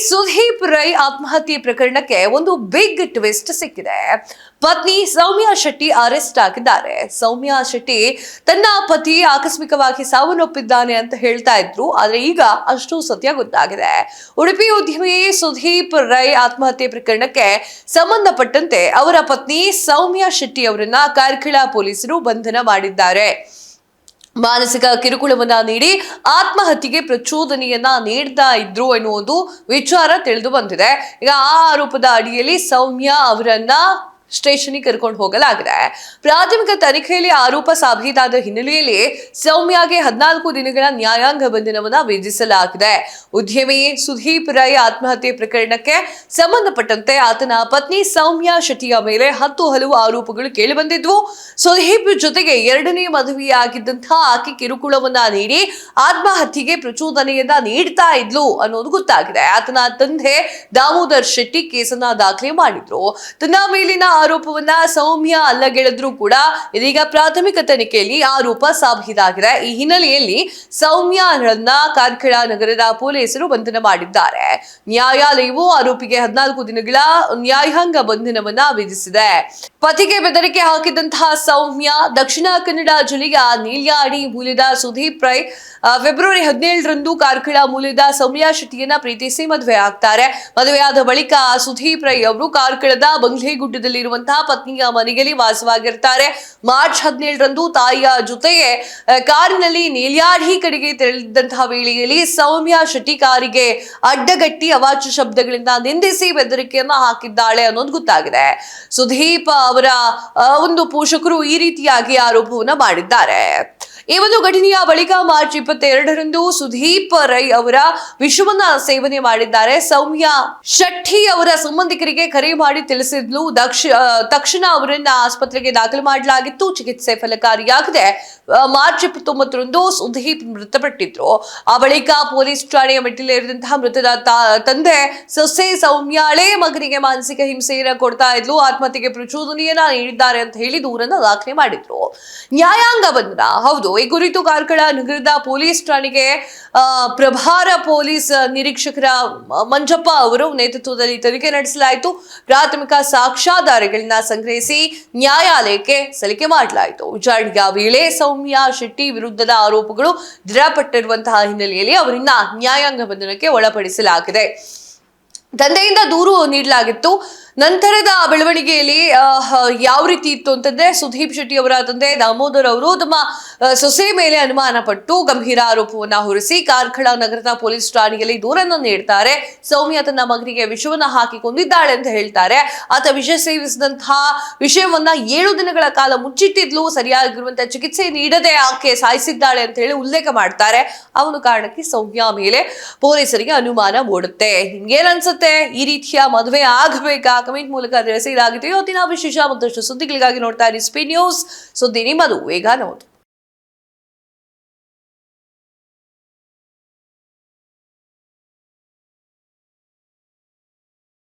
ಸುದೀಪ್ ರೈ ಆತ್ಮಹತ್ಯೆ ಪ್ರಕರಣಕ್ಕೆ ಒಂದು ಬಿಗ್ ಟ್ವಿಸ್ಟ್ ಸಿಕ್ಕಿದೆ. ಪತ್ನಿ ಸೌಮ್ಯಾ ಶೆಟ್ಟಿ ಅರೆಸ್ಟ್ ಆಗಿದ್ದಾರೆ. ಸೌಮ್ಯಾ ಶೆಟ್ಟಿ ತನ್ನ ಪತಿ ಆಕಸ್ಮಿಕವಾಗಿ ಸಾವನ್ನಪ್ಪಿದ್ದಾನೆ ಅಂತ ಹೇಳ್ತಾ ಇದ್ರು. ಆದ್ರೆ ಈಗ ಅಷ್ಟು ಸತ್ಯ ಗೊತ್ತಾಗಿದೆ. ಉಡುಪಿ ಉದ್ಯಮಿ ಸುದೀಪ್ ರೈ ಆತ್ಮಹತ್ಯೆ ಪ್ರಕರಣಕ್ಕೆ ಸಂಬಂಧಪಟ್ಟಂತೆ ಅವರ ಪತ್ನಿ ಸೌಮ್ಯಾ ಶೆಟ್ಟಿ ಅವರನ್ನ ಕಾರ್ಕಳ ಪೊಲೀಸರು ಬಂಧನ ಮಾಡಿದ್ದಾರೆ. ಮಾನಸಿಕ ಕಿರುಕುಳವನ್ನ ನೀಡಿ ಆತ್ಮಹತ್ಯೆಗೆ ಪ್ರಚೋದನೆಯನ್ನ ನೀಡ್ತಾ ಇದ್ರು ಎನ್ನುವುದು ವಿಚಾರ ತಿಳಿದು ಬಂದಿದೆ. ಈಗ ಆ ಆರೋಪದ ಅಡಿಯಲ್ಲಿ ಸೌಮ್ಯಾ ಅವರನ್ನ ಸ್ಟೇಷನ್ಗೆ ಕರ್ಕೊಂಡು ಹೋಗಲಾಗಿದೆ. ಪ್ರಾಥಮಿಕ ತನಿಖೆಯಲ್ಲಿ ಆರೋಪ ಸಾಬೀತಾದ ಹಿನ್ನೆಲೆಯಲ್ಲಿ ಸೌಮ್ಯಾಗೆ 14 ದಿನಗಳ ನ್ಯಾಯಾಂಗ ಬಂಧನವನ್ನ ವಿಧಿಸಲಾಗಿದೆ. ಉದ್ಯಮಿ ಸುದೀಪ್ ರೈ ಆತ್ಮಹತ್ಯೆ ಪ್ರಕರಣಕ್ಕೆ ಸಂಬಂಧಪಟ್ಟಂತೆ ಆತನ ಪತ್ನಿ ಸೌಮ್ಯಾ ಶೆಟ್ಟಿಯ ಮೇಲೆ 10 ಹಲವು ಆರೋಪಗಳು ಕೇಳಿಬಂದಿದ್ವು. ಸುದೀಪ್ ಜೊತೆಗೆ ಎರಡನೇ ಮದುವೆಯಾಗಿದ್ದಂತಹ ಆಕೆ ಕಿರುಕುಳವನ್ನ ನೀಡಿ ಆತ್ಮಹತ್ಯೆಗೆ ಪ್ರಚೋದನೆಯನ್ನ ನೀಡ್ತಾ ಇದ್ಲು ಅನ್ನೋದು ಗೊತ್ತಾಗಿದೆ. ಆತನ ತಂದೆ ದಾಮೋದರ್ ಶೆಟ್ಟಿ ಕೇಸನ್ನ ದಾಖಲೆ ಮಾಡಿದ್ರು. ತನ್ನ ಮೇಲಿನ ಆರೋಪವನ್ನ ಸೌಮ್ಯ ಅಲ್ಲಗೆಳೆದ್ರು ಕೂಡ ಇದೀಗ ಪ್ರಾಥಮಿಕ ತನಿಖೆಯಲ್ಲಿ ಆರೋಪ ಸಾಬೀತಾಗಿದೆ. ಈ ಹಿನ್ನೆಲೆಯಲ್ಲಿ ಸೌಮ್ಯರನ್ನ ಕಾರ್ಕಳ ನಗರದ ಪೊಲೀಸರು ಬಂಧನ ಮಾಡಿದ್ದಾರೆ. ನ್ಯಾಯಾಲಯವು ಆರೋಪಿಗೆ 14 ದಿನಗಳ ನ್ಯಾಯಾಂಗ ಬಂಧನವನ್ನ ವಿಧಿಸಿದೆ. ಪತಿಗೆ ಬೆದರಿಕೆ ಹಾಕಿದಂತಹ ಸೌಮ್ಯ ದಕ್ಷಿಣ ಕನ್ನಡ ಜಿಲ್ಲೆಯ ನೀಲ್ಯಾಡಿ ಮೂಲದ ಸುದೀಪ್ ರೈ ಫೆಬ್ರವರಿ 17ರಂದು ಕಾರ್ಕಳ ಮೂಲದ ಸೌಮ್ಯಾ ಶೆಟ್ಟಿಯನ್ನ ಪ್ರೀತಿಸಿ ಮದುವೆ ಆಗ್ತಾರೆ. ಮದುವೆಯಾದ ಬಳಿಕ ಸುದೀಪ್ ರೈ ಅವರು ಕಾರ್ಕಳದ ಬಂಗ್ಲೆಗುಡ್ಡದಲ್ಲಿರುವಂತಹ ಪತ್ನಿಯ ಮನೆಯಲ್ಲಿ ವಾಸವಾಗಿರ್ತಾರೆ. ಮಾರ್ಚ್ 17ರಂದು ತಾಯಿಯ ಜೊತೆಗೆ ಕಾರಿನಲ್ಲಿ ನೀಲ್ಯಾಡಿ ಕಡೆಗೆ ತೆರಳಿದಂತಹ ವೇಳೆಯಲ್ಲಿ ಸೌಮ್ಯಾ ಶೆಟ್ಟಿ ಕಾರಿಗೆ ಅಡ್ಡಗಟ್ಟಿ ಅವಾಚ್ಯ ಶಬ್ದಗಳಿಂದ ನಿಂದಿಸಿ ಬೆದರಿಕೆಯನ್ನ ಹಾಕಿದ್ದಾಳೆ ಅನ್ನೋದು ಗೊತ್ತಾಗಿದೆ. ಸುದೀಪ್ ಅವರ ಒಂದು ಪೋಷಕರು ಈ ರೀತಿಯಾಗಿ ಆರೋಪವನ್ನ ಮಾಡಿದ್ದಾರೆ. ಈ ಒಂದು ಘಟನೆಯ ಬಳಿಕ ಮಾರ್ಚ್ 22ರಂದು ಸುದೀಪ್ ರೈ ಅವರ ವಿಷವನ್ನ ಸೇವನೆ ಮಾಡಿದ್ದಾರೆ. ಸೌಮ್ಯಾ ಶೆಟ್ಟಿ ಅವರ ಸಂಬಂಧಿಕರಿಗೆ ಕರೆ ಮಾಡಿ ತಿಳಿಸಿದ್ಲು. ತಕ್ಷಣ ಅವರನ್ನ ಆಸ್ಪತ್ರೆಗೆ ದಾಖಲು ಮಾಡಲಾಗಿತ್ತು. ಚಿಕಿತ್ಸೆ ಫಲಕಾರಿಯಾಗದೆ ಮಾರ್ಚ್ 29ರಂದು ಸುದೀಪ್ ಮೃತಪಟ್ಟಿದ್ರು. ಆ ಬಳಿಕ ಪೊಲೀಸ್ ಠಾಣೆಯ ಮೆಟ್ಟಿಲೇರಿದಂತಹ ಮೃತದ ತಂದೆ ಸೊಸೆ ಸೌಮ್ಯಾಳೇ ಮಗನಿಗೆ ಮಾನಸಿಕ ಹಿಂಸೆಯನ್ನ ಕೊಡ್ತಾ ಇದ್ಲು, ಆತ್ಮಹತ್ಯೆಗೆ ಪ್ರಚೋದನೆಯನ್ನ ನೀಡಿದ್ದಾರೆ ಅಂತ ಹೇಳಿ ದೂರನ್ನ ದಾಖಲೆ ಮಾಡಿದ್ರು. ನ್ಯಾಯಾಂಗ ಬಂಧನ ಹೌದು. ಈ ಕುರಿತು ಕಾರ್ಕಳ ನಗರದ ಪೊಲೀಸ್ ಠಾಣೆಗೆ ಪ್ರಭಾರ ಪೊಲೀಸ್ ನಿರೀಕ್ಷಕರ ಮಂಜಪ್ಪ ಅವರು ನೇತೃತ್ವದಲ್ಲಿ ತನಿಖೆ ನಡೆಸಲಾಯಿತು. ಪ್ರಾಥಮಿಕ ಸಾಕ್ಷ್ಯಾಧಾರಗಳನ್ನ ಸಂಗ್ರಹಿಸಿ ನ್ಯಾಯಾಲಯಕ್ಕೆ ಸಲ್ಲಿಕೆ ಮಾಡಲಾಯಿತು. ವಿಚಾರಣೆಯ ವೇಳೆ ಸೌಮ್ಯಾ ಶೆಟ್ಟಿ ವಿರುದ್ಧದ ಆರೋಪಗಳು ದೃಢಪಟ್ಟಿರುವಂತಹ ಹಿನ್ನೆಲೆಯಲ್ಲಿ ಅವರನ್ನ ನ್ಯಾಯಾಂಗ ಬಂಧನಕ್ಕೆ ಒಳಪಡಿಸಲಾಗಿದೆ. ತಂದೆಯಿಂದ ದೂರು ನೀಡಲಾಗಿತ್ತು. ನಂತರದ ಬೆಳವಣಿಗೆಯಲ್ಲಿ ಯಾವ ರೀತಿ ಇತ್ತು ಅಂತಂದ್ರೆ ಸುದೀಪ್ ಶೆಟ್ಟಿ ಅವರ ತಂದೆ ದಾಮೋದರ್ ಅವರು ತಮ್ಮ ಸೊಸೆ ಮೇಲೆ ಅನುಮಾನ ಪಟ್ಟು ಗಂಭೀರ ಆರೋಪವನ್ನ ಹೊರಿಸಿ ಕಾರ್ಕಳ ನಗರದ ಪೊಲೀಸ್ ಠಾಣೆಯಲ್ಲಿ ದೂರನ್ನು ನೀಡ್ತಾರೆ. ಸೌಮ್ಯ ತನ್ನ ಮಗನಿಗೆ ವಿಷವನ್ನ ಹಾಕಿ ಕೊಂದಿದ್ದಾಳೆ ಅಂತ ಹೇಳ್ತಾರೆ. ಆತ ವಿಷ ಸೇವಿಸಿದಂತಹ ವಿಷಯವನ್ನ 7 ದಿನಗಳ ಕಾಲ ಮುಚ್ಚಿಟ್ಟಿದ್ಲು, ಸರಿಯಾಗಿರುವಂತಹ ಚಿಕಿತ್ಸೆ ನೀಡದೆ ಆಕೆ ಸಾಯಿಸಿದ್ದಾಳೆ ಅಂತ ಹೇಳಿ ಉಲ್ಲೇಖ ಮಾಡ್ತಾರೆ. ಆ ಒಂದು ಕಾರಣಕ್ಕೆ ಸೌಮ್ಯ ಮೇಲೆ ಪೊಲೀಸರಿಗೆ ಅನುಮಾನ ಮೂಡುತ್ತೆ. ನಿಮ್ಗೇನ್ ಅನ್ಸುತ್ತೆ? ಈ ರೀತಿಯ ಮದುವೆ ಆಗಬೇಕಾ? ಕಮೆಂಟ್ ಮೂಲಕ ತಿಳಿಸಿ. ಇದಾಗಿತ್ತು ಇವತ್ತಿನ ವಿಶೇಷ. ಮತ್ತಷ್ಟು ಸುದ್ದಿಗಳಿಗಾಗಿ ನೋಡ್ತಾ ಇರಿ ಸ್ಪೀಡ್ ನ್ಯೂಸ್. ಸುದ್ದಿ ನಿಮ್ಮದು, ವೇಗ ನಮ್ಮದು.